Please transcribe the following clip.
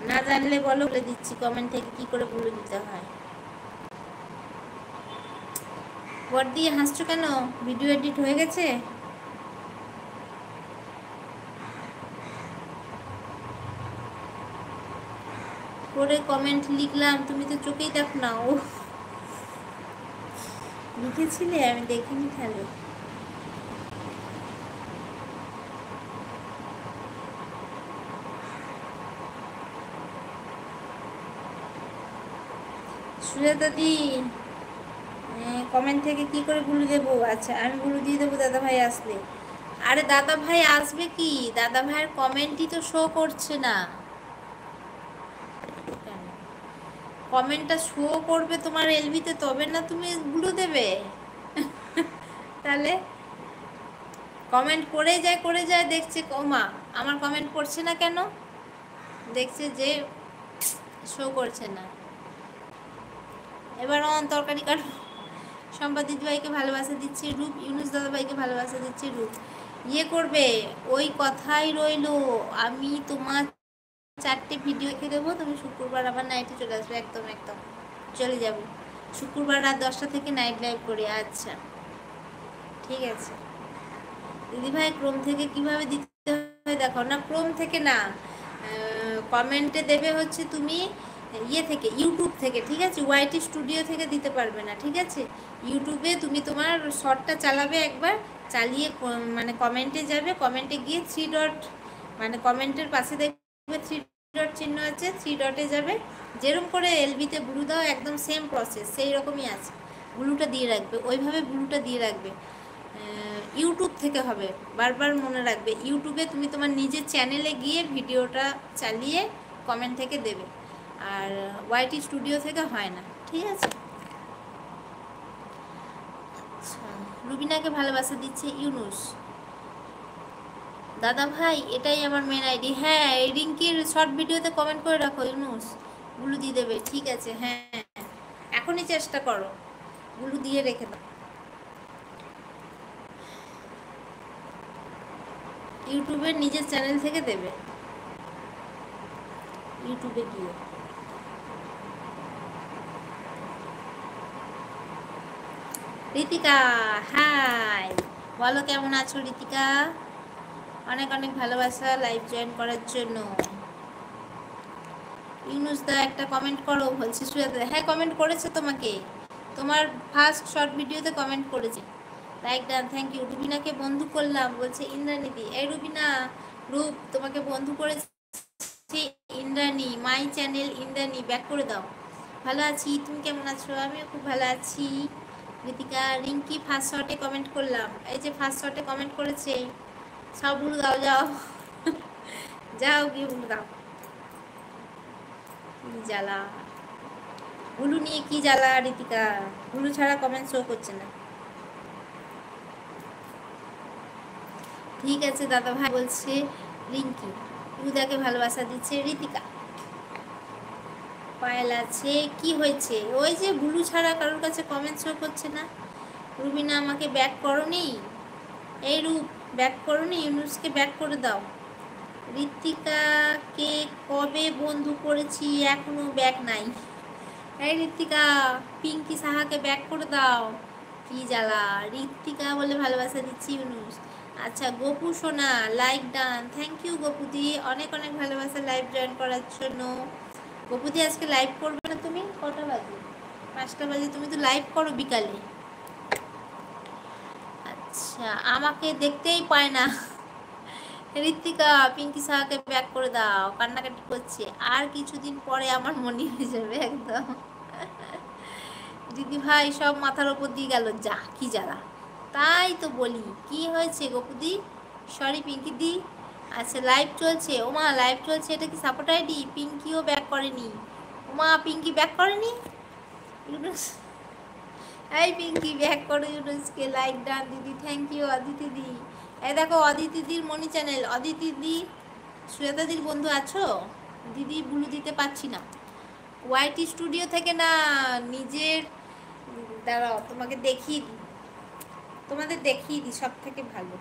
না জানলে বলো, বলে দিচ্ছি কমেন্ট থেকে কি করে বলে দিতে হয়। বট দিয়ে হাসছো কেন? ভিডিও এডিট হয়ে গেছে? করে কমেন্ট লিখলাম, তুমি তো চোখেই দেখো না। ও লিখেছিলে, আমি দেখিনি তাহলে। সুজাতা দি, কমেন্ট থেকে কি করে ভুলে দেবো? আচ্ছা আমি ভুলে দিয়ে দেবো দাদা ভাই আসলে। আরে দাদা ভাই আসবে কি, দাদা ভাইয়ের কমেন্টই তো শো করছে না। কমেন্টটা শো করবে তোমার এলবিতে, তবে না তুমি ভুলে দেবে। তাহলে কমেন্ট করে যায় দেখছে ওমা আমার কমেন্ট পড়ছে না কেন, দেখছে যে শো করছে না। এবার তরকারি কাটো। সম্পা দিদিভাইকে ভালোবাসা দিচ্ছে রূপ, ইউনুস দাদা ভাইকে ভালোবাসা দিচ্ছে রূপ। ইয়ে করবে, ওই কথাই রইলো, আমি তোমার 4টে ভিডিও রেখে দেবো, তুমি শুক্রবার আবার নাইটে চলে আসবে। একদম একদম চলে যাব শুক্রবার রাত 10টা থেকে নাইট লাইভ করে। আচ্ছা ঠিক আছে দিদিভাই। ক্রোম থেকে কিভাবে দিতে হয় দেখো না, ক্রোম থেকে না, কমেন্টে দেবে হচ্ছে তুমি ইয়ে থেকে, ইউটিউব থেকে, ঠিক আছে? ওয়াইটি স্টুডিও থেকে দিতে পারবে না, ঠিক আছে? ইউটিউবে তুমি তোমার শর্টটা চালাবে একবার, চালিয়ে মানে কমেন্টে যাবে, কমেন্টে গিয়ে 3 ডট, মানে কমেন্টের পাশে দেখবে 3 ডট চিহ্ন আছে, 3 ডটে যাবে। যেরকম করে এলবিতে ব্লু দাও একদম সেম প্রসেস, সেই রকমই আছে। ব্লুটা দিয়ে রাখবে, ওইভাবে ব্লুটা দিয়ে রাখবে। ইউটিউব থেকে হবে, বারবার মনে রাখবে। ইউটিউবে তুমি তোমার নিজের চ্যানেলে গিয়ে ভিডিওটা চালিয়ে কমেন্ট থেকে দেবে, আর ওয়াইটি স্টুডিও থেকে হয় না, ঠিক আছে? আচ্ছা রুবিনাকে ভালোবাসা দিচ্ছে ইউনুস দাদা ভাই, এটাই আমার মেন আইডি। হ্যাঁ এই রিঙ্কির শর্ট ভিডিওতে কমেন্ট করে রাখো ইউনুস, গুলো দিয়ে দেবে, ঠিক আছে? হ্যাঁ এখনই চেষ্টা করো, গুলো দিয়ে রেখে দাও। ইউটিউবের নিজের চ্যানেল থেকে দেবে, ইউটিউবে গিয়ে। ঋতিকা হাই, বলো কেমন আছো ঋতিকা? অনেক অনেক ভালোবাসা লাইভ জয়েন করার জন্য। ইউনুস দা একটা কমেন্ট করো বলছে সুজাতা। হ্যাঁ কমেন্ট করেছে তোমাকে, তোমার ফার্স্ট শর্ট ভিডিওতে কমেন্ট করেছে। Like done, thank you. রুবিনাকে বন্ধু করলাম বলছে ইন্দ্রাণীদি। এই রুবিনা, রূপ তোমাকে বন্ধু করেছে Indrani, my channel Indrani, back করে দাও। ভালো আছি, তুমি কেমন আছো? আমিও খুব ভালো আছি। ঋতিকা, রিঙ্কি ফার্স্ট শর্টে কমেন্ট করলাম, এই যে ফার্স্ট শর্টে কমেন্ট করেছে। সব ভুল দাও, যাও যাও গিয়ে ভুল দাও। কি জ্বালা, ভুলু নিয়ে কি জ্বালা ঋতিকা, ভুলু ছাড়া কমেন্ট শো করছে না। ঠিক আছে দাদা ভাই বলছে রিঙ্কি, রুদাকে ভালোবাসা দিচ্ছে ঋতিকা। পায়েল আছে, কি হয়েছে? ওই যে ভুলু ছাড়া কারোর কাছে কমেন্ট শো করছে না। রুবিনা আমাকে ব্যাক করনি, এই রূপ ব্যাক করনি, ইউনুসকে ব্যাক করে দাও। ঋতিকাকে কবে বন্ধু করেছি, এখনো ব্যাক নাই। এই ঋতিকা, পিঙ্কি সাহাকে ব্যাক করে দাও। কি জ্বালা, ঋতিকা বলে ভালোবাসা দিচ্ছি ইউনুস। আচ্ছা গোপু সোনা, লাইক ডান, থ্যাংক ইউ গোপুদি, অনেক অনেক ভালোবাসা লাইভ জয়েন করার জন্য। গোপুদি আজকে লাইভ করবে না তুমি? কটা বাজে? 5টা বাজে, তুমি তো লাইভ করো বিকালে। আচ্ছা আমাকে দেখতেই পায় না। ঋতিকা পিঙ্কি সাহাকে ব্যাক করে দাও, কান্নাকাটি করছে। আর কিছুদিন পরে আমার মনে হয়ে যাবে একদম। দিদি ভাই সব মাথার ওপর দিয়ে গেল, যা কি জ্বালা। তাই তো বলি, কি হয়েছে গোপুদি? সরি পিঙ্কি দি। আচ্ছা লাইভ চলছে, ওমা লাইভ চলছে, এটা কি সাপোর্ট আইডি? পিঙ্কিও ব্যাক করেনি, ওমা পিঙ্কি ব্যাক করেনি। ইউনুস, এই পিঙ্কি ব্যাক করো ইউনুসকে, লাইক ডান দিদি, থ্যাংক ইউ অদিতি দি। এই দেখো অদিতি দির মনি চ্যানেল, অদিতি দি শ্বেতা দির বন্ধু আছো? দিদি বুলু দিতে পারছি না, ওয়াইটি স্টুডিও থেকে না, নিজের, দাঁড়াও তোমাকে দেখিয়ে দিই, তোমাদের দেখিয়ে দিই সব থেকে ভালো।